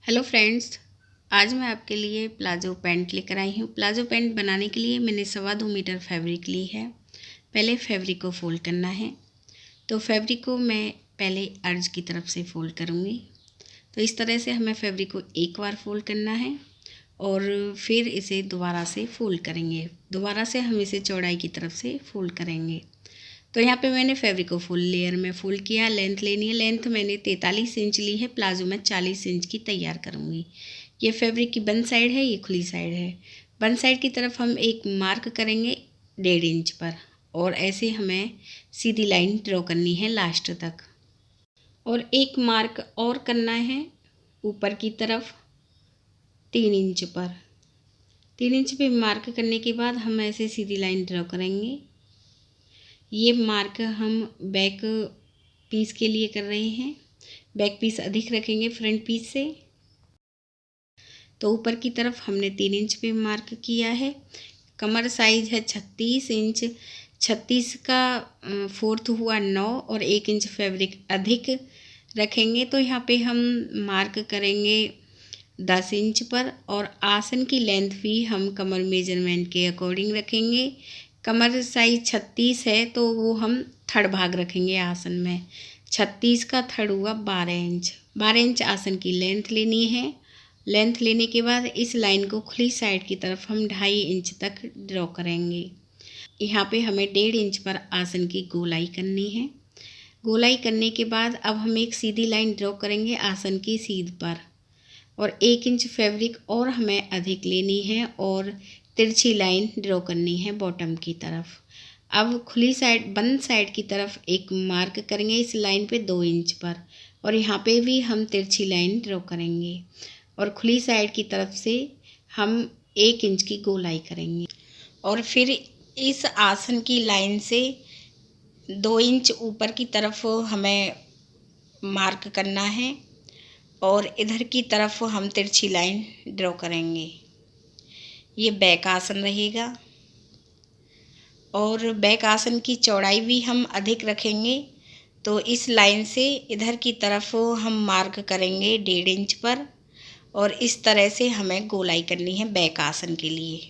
Hello friends, आज मैं आपके लिए प्लाज़ो पैंट लेकर आई हूँ। प्लाज़ो पैंट बनाने के लिए मैंने 2.25 मीटर फैब्रिक ली है। पहले फैब्रिक को फ़ोल्ड करना है। तो फैब्रिक को मैं पहले अर्ज की तरफ से फ़ोल्ड करूँगी। तो इस तरह से हमें फैब्रिक को एक बार फ़ोल्ड करना है और फिर इसे दोबारा से फ़ोल्ड करेंगे। दोबारा से हम इसे चौड़ाई की तरफ से फ़ोल्ड करेंगे। तो यहाँ पे मैंने फैब्रिक को फुल लेयर में फ़ोल्ड किया। लेंथ लेनी है, लेंथ मैंने 43 इंच ली है। प्लाज़ो में 40 इंच की तैयार करूँगी। ये फैब्रिक की बंद साइड है, ये खुली साइड है। बंद साइड की तरफ हम एक मार्क करेंगे 1.5 इंच पर और ऐसे हमें सीधी लाइन ड्रॉ करनी है लास्ट तक। और एक मार्क और करना है ऊपर की तरफ 3 इंच पर। 3 इंच पे मार्क करने के बाद हम ऐसे सीधी लाइन ड्रॉ करेंगे। ये मार्क हम बैक पीस के लिए कर रहे हैं। बैक पीस अधिक रखेंगे फ्रंट पीस से। तो ऊपर की तरफ हमने 3 इंच पे मार्क किया है। कमर साइज है 36 इंच। 36 का 4th हुआ 9 और 1 इंच फैब्रिक अधिक रखेंगे। तो यहाँ पे हम मार्क करेंगे 10 इंच पर और आसन की लेंथ भी हम कमर मेजरमेंट के अकॉर्डिंग रखेंगे। कमर साइज 36 है तो वो हम थर्ड भाग रखेंगे आसन में। 36 का थर्ड हुआ 12 इंच। 12 इंच आसन की लेंथ लेनी है। लेंथ लेने के बाद इस लाइन को खुली साइड की तरफ हम 2.5 इंच तक ड्रॉ करेंगे। यहाँ पे हमें 1.5 इंच पर आसन की गोलाई करनी है। गोलाई करने के बाद अब हम एक सीधी लाइन ड्रॉ करेंगे आसन की सीध पर और 1 इंच फैब्रिक और हमें अधिक लेनी है और तिरछी लाइन ड्रॉ करनी है बॉटम की तरफ। अब खुली साइड बंद साइड की तरफ एक मार्क करेंगे इस लाइन पे 2 इंच पर और यहाँ पे भी हम तिरछी लाइन ड्रॉ करेंगे और खुली साइड की तरफ से हम 1 इंच की गोलाई करेंगे और फिर इस आसन की लाइन से 2 इंच ऊपर की तरफ हमें मार्क करना है और इधर की तरफ हम तिरछी लाइन ड्रॉ करेंगे। ये बैक आसन रहेगा और बैक आसन की चौड़ाई भी हम अधिक रखेंगे। तो इस लाइन से इधर की तरफ हम मार्क करेंगे 1.5 इंच पर और इस तरह से हमें गोलाई करनी है बैक आसन के लिए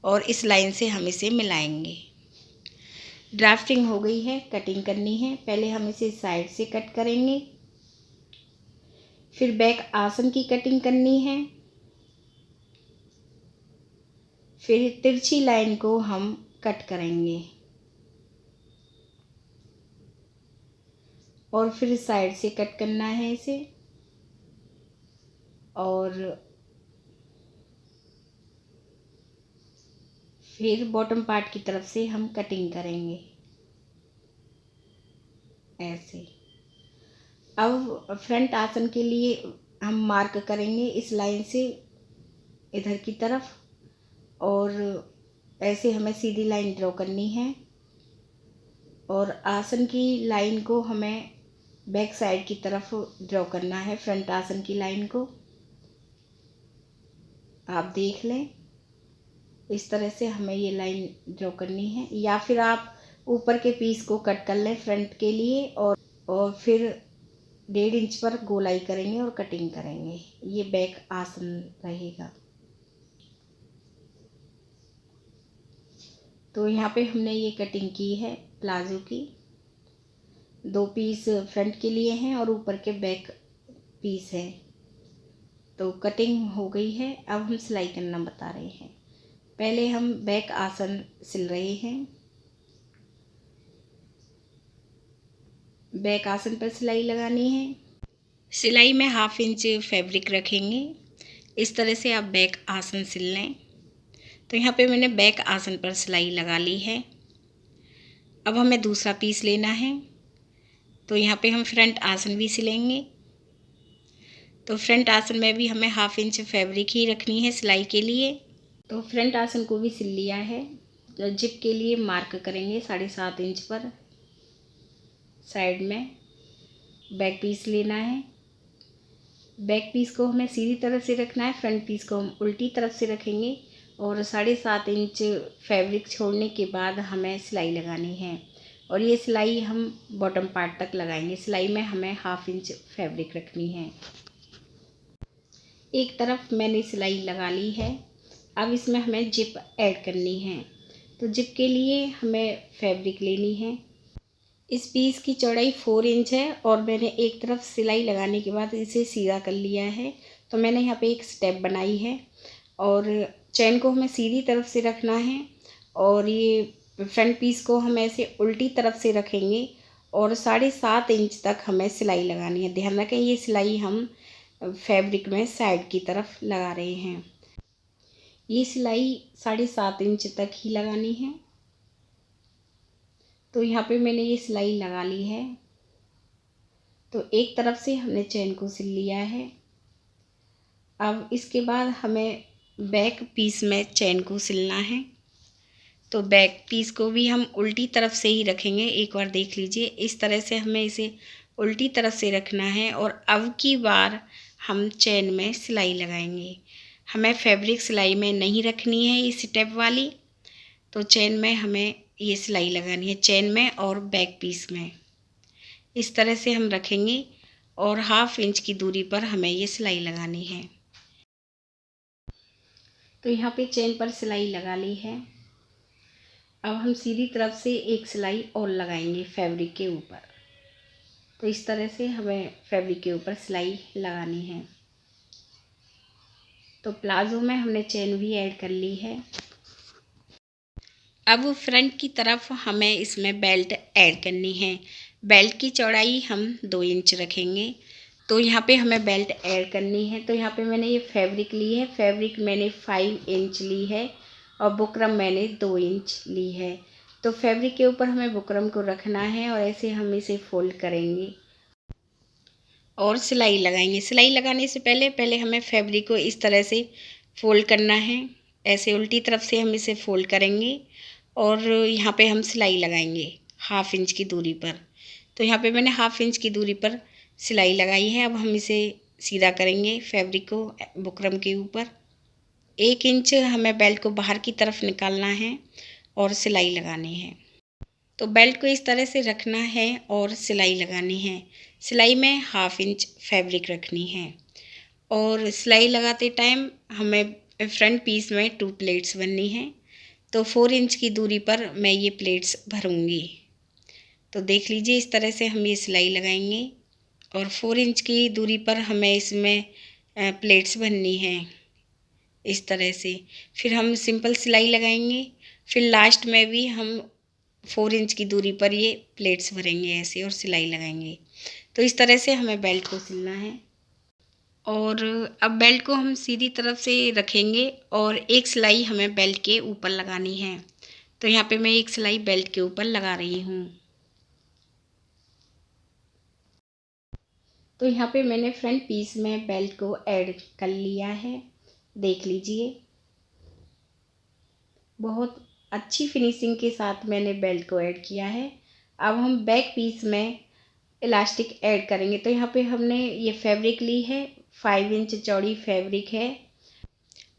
और इस लाइन से हम इसे मिलाएंगे। ड्राफ्टिंग हो गई है, कटिंग करनी है। पहले हम इसे साइड से कट करेंगे, फिर बैक आसन की कटिंग करनी है, फिर तिरछी लाइन को हम कट करेंगे और फिर साइड से कट करना है इसे और फिर बॉटम पार्ट की तरफ से हम कटिंग करेंगे ऐसे। अब फ्रंट आसन के लिए हम मार्क करेंगे इस लाइन से इधर की तरफ और ऐसे हमें सीधी लाइन ड्रॉ करनी है और आसन की लाइन को हमें बैक साइड की तरफ ड्रॉ करना है। फ्रंट आसन की लाइन को आप देख लें, इस तरह से हमें ये लाइन ड्रॉ करनी है या फिर आप ऊपर के पीस को कट कर लें फ्रंट के लिए और फिर 1.5 इंच पर गोलाई करेंगे और कटिंग करेंगे। ये बैक आसन रहेगा। तो यहाँ पे हमने ये कटिंग की है प्लाजो की। 2 पीस फ्रंट के लिए हैं और ऊपर के बैक पीस है। तो कटिंग हो गई है। अब हम सिलाई करना बता रहे हैं। पहले हम बैक आसन सिल रहे हैं। बैक आसन पर सिलाई लगानी है। सिलाई में 1/2 इंच फैब्रिक रखेंगे। इस तरह से आप बैक आसन सिल लें। तो यहाँ पे मैंने बैक आसन पर सिलाई लगा ली है। अब हमें दूसरा पीस लेना है। तो यहाँ पे हम फ्रंट आसन भी सिलेंगे। तो फ्रंट आसन में भी हमें 1/2 इंच फैब्रिक ही रखनी है सिलाई के लिए। तो फ्रंट आसन को भी सिल लिया है। तो जिप के लिए मार्क करेंगे 7.5 इंच पर साइड में। बैक पीस लेना है। बैक पीस को हमें सीधी तरफ से रखना है, फ्रंट पीस को हम उल्टी तरफ से रखेंगे और 7.5 इंच फैब्रिक छोड़ने के बाद हमें सिलाई लगानी है और ये सिलाई हम बॉटम पार्ट तक लगाएंगे। सिलाई में हमें 1/2 इंच फैब्रिक रखनी है। एक तरफ मैंने सिलाई लगा ली है। अब इसमें हमें जिप ऐड करनी है। तो जिप के लिए हमें फैब्रिक लेनी है। इस पीस की चौड़ाई 4 इंच है और मैंने एक तरफ सिलाई लगाने के बाद इसे सीधा कर लिया है। तो मैंने यहाँ पे एक स्टेप बनाई है और चैन को हमें सीधी तरफ से रखना है और ये फ्रंट पीस को हम ऐसे उल्टी तरफ से रखेंगे और 7.5 इंच तक हमें सिलाई लगानी है। ध्यान रखें, ये सिलाई हम फैब्रिक में साइड की तरफ लगा रहे हैं। ये सिलाई 7.5 इंच तक ही लगानी है। तो यहाँ पे मैंने ये सिलाई लगा ली है। तो एक तरफ से हमने चैन को सिल लिया है। अब इसके बाद हमें बैक पीस में चैन को सिलना है। तो बैक पीस को भी हम उल्टी तरफ से ही रखेंगे। एक बार देख लीजिए, इस तरह से हमें इसे उल्टी तरफ से रखना है और अब की बार हम चैन में सिलाई लगाएंगे। हमें फैब्रिक सिलाई में नहीं रखनी है ये स्टेप वाली। तो चैन में हमें ये सिलाई लगानी है, चैन में और बैक पीस में। इस तरह से हम रखेंगे और 1/2 इंच की दूरी पर हमें ये सिलाई लगानी है। तो यहाँ पे चैन पर सिलाई लगा ली है। अब हम सीधी तरफ से एक सिलाई और लगाएंगे फैब्रिक के ऊपर। तो इस तरह से हमें फैब्रिक के ऊपर सिलाई लगानी है। तो प्लाज़ो में हमने चैन भी ऐड कर ली है। अब फ्रंट की तरफ हमें इसमें बेल्ट ऐड करनी है। बेल्ट की चौड़ाई हम 2 इंच रखेंगे। तो यहाँ पे हमें बेल्ट ऐड करनी है। तो यहाँ पे मैंने ये फैब्रिक ली है। फैब्रिक मैंने 5 इंच ली है और बुकरम मैंने 2 इंच ली है। तो फैब्रिक के ऊपर हमें बुकरम को रखना है और ऐसे हम इसे फोल्ड करेंगे और सिलाई लगाएंगे। सिलाई लगाने से पहले हमें फैब्रिक को इस तरह से फोल्ड करना है। ऐसे उल्टी तरफ से हम इसे फोल्ड करेंगे और यहाँ पे हम सिलाई लगाएंगे 1/2 इंच की दूरी पर। तो यहाँ पे मैंने 1/2 इंच की दूरी पर सिलाई लगाई है। अब हम इसे सीधा करेंगे फैब्रिक को बुकरम के ऊपर। 1 इंच हमें बेल्ट को बाहर की तरफ निकालना है और सिलाई लगानी है। तो बेल्ट को इस तरह से रखना है और सिलाई लगानी है। सिलाई में 1/2 इंच फैब्रिक रखनी है और सिलाई लगाते टाइम हमें फ्रंट पीस में 2 प्लेट्स बननी है। तो 4 इंच की दूरी पर मैं ये प्लेट्स भरूंगी। तो देख लीजिए, इस तरह से हम ये सिलाई लगाएंगे और 4 इंच की दूरी पर हमें इसमें प्लेट्स बननी है इस तरह से। फिर हम सिंपल सिलाई लगाएंगे। फिर लास्ट में भी हम 4 इंच की दूरी पर ये प्लेट्स भरेंगे ऐसे और सिलाई लगाएंगे। तो इस तरह से हमें बेल्ट को सिलना है। और अब बेल्ट को हम सीधी तरफ से रखेंगे और एक सिलाई हमें बेल्ट के ऊपर लगानी है। तो यहाँ पे मैं एक सिलाई बेल्ट के ऊपर लगा रही हूँ। तो यहाँ पे मैंने फ्रंट पीस में बेल्ट को ऐड कर लिया है। देख लीजिए, बहुत अच्छी फिनिशिंग के साथ मैंने बेल्ट को ऐड किया है। अब हम बैक पीस में इलास्टिक ऐड करेंगे। तो यहाँ पे हमने ये फैब्रिक ली है, 5 इंच चौड़ी फैब्रिक है।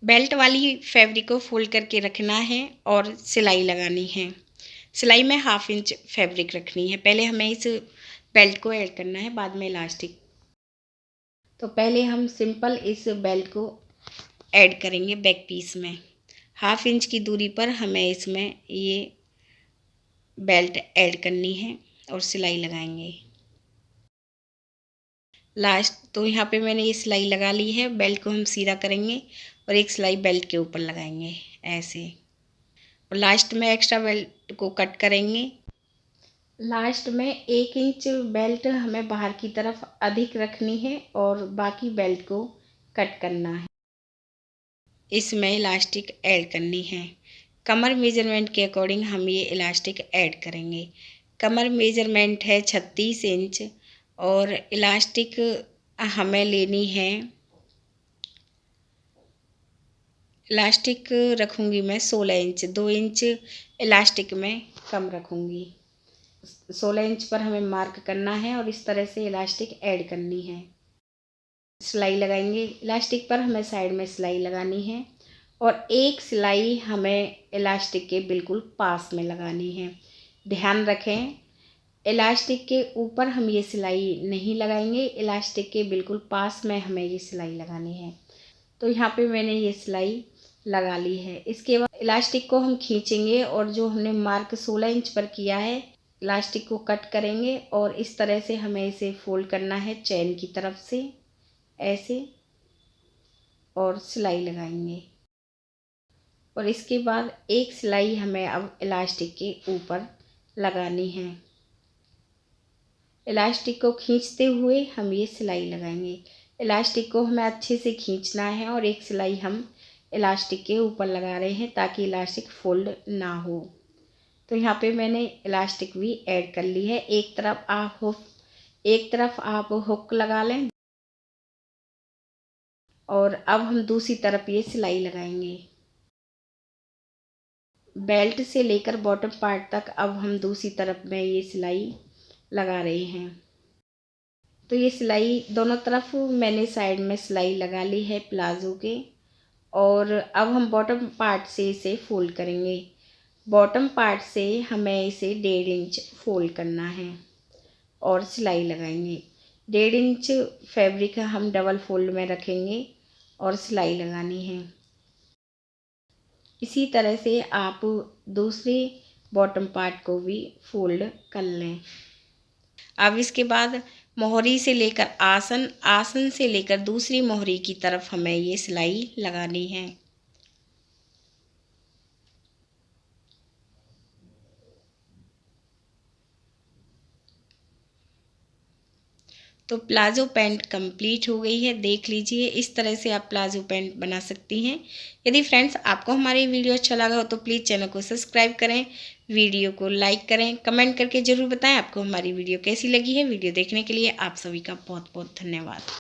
बेल्ट वाली फैब्रिक को फोल्ड करके रखना है और सिलाई लगानी है। सिलाई में 1/2 इंच फैब्रिक रखनी है। पहले हमें इस बेल्ट को ऐड करना है, बाद में इलास्टिक। तो पहले हम सिंपल इस बेल्ट को ऐड करेंगे बैक पीस में। 1/2 इंच की दूरी पर हमें इसमें ये बेल्ट ऐड करनी है और सिलाई लगाएंगे लास्ट। तो यहाँ पे मैंने ये सिलाई लगा ली है। बेल्ट को हम सीधा करेंगे और एक सिलाई बेल्ट के ऊपर लगाएंगे ऐसे, और लास्ट में एक्स्ट्रा बेल्ट को कट करेंगे। लास्ट में 1 इंच बेल्ट हमें बाहर की तरफ अधिक रखनी है और बाकी बेल्ट को कट करना है। इसमें इलास्टिक ऐड करनी है। कमर मेजरमेंट के अकॉर्डिंग हम ये इलास्टिक ऐड करेंगे। कमर मेजरमेंट है 36 इंच और इलास्टिक हमें लेनी है, इलास्टिक रखूँगी मैं 16 इंच। 2 इंच इलास्टिक में कम रखूँगी। 16 इंच पर हमें मार्क करना है और इस तरह से इलास्टिक ऐड करनी है। सिलाई लगाएंगे। इलास्टिक पर हमें साइड में सिलाई लगानी है और एक सिलाई हमें इलास्टिक के बिल्कुल पास में लगानी है। ध्यान रखें, इलास्टिक के ऊपर हम ये सिलाई नहीं लगाएंगे, इलास्टिक के बिल्कुल पास में हमें ये सिलाई लगानी है। तो यहाँ पे मैंने ये सिलाई लगा ली है। इसके बाद इलास्टिक को हम खींचेंगे और जो हमने मार्क 16 इंच पर किया है इलास्टिक को कट करेंगे और इस तरह से हमें इसे फोल्ड करना है चैन की तरफ से ऐसे, और सिलाई लगाएंगे। और इसके बाद एक सिलाई हमें अब इलास्टिक के ऊपर लगानी है। इलास्टिक को खींचते हुए हम ये सिलाई लगाएंगे। इलास्टिक को हमें अच्छे से खींचना है और एक सिलाई हम इलास्टिक के ऊपर लगा रहे हैं ताकि इलास्टिक फोल्ड ना हो। तो यहाँ पे मैंने इलास्टिक भी ऐड कर ली है। एक तरफ आप हुक लगा लें और अब हम दूसरी तरफ ये सिलाई लगाएंगे। बेल्ट से लेकर बॉटम पार्ट तक अब हम दूसरी तरफ में ये सिलाई लगा रहे हैं। तो ये सिलाई दोनों तरफ मैंने साइड में सिलाई लगा ली है प्लाज़ो के, और अब हम बॉटम पार्ट से इसे फोल्ड करेंगे। बॉटम पार्ट से हमें इसे 1.5 इंच फोल्ड करना है और सिलाई लगाएंगे। 1.5 इंच फैब्रिक हम डबल फोल्ड में रखेंगे और सिलाई लगानी है। इसी तरह से आप दूसरे बॉटम पार्ट को भी फोल्ड कर लें। अब इसके बाद मोहरी से लेकर आसन से लेकर दूसरी मोहरी की तरफ हमें ये सिलाई लगानी है। तो प्लाज़ो पैंट कंप्लीट हो गई है। देख लीजिए, इस तरह से आप प्लाज़ो पैंट बना सकती हैं। यदि फ्रेंड्स आपको हमारी वीडियो अच्छा लगा हो तो प्लीज़ चैनल को सब्सक्राइब करें, वीडियो को लाइक करें, कमेंट करके ज़रूर बताएं आपको हमारी वीडियो कैसी लगी है। वीडियो देखने के लिए आप सभी का बहुत बहुत धन्यवाद।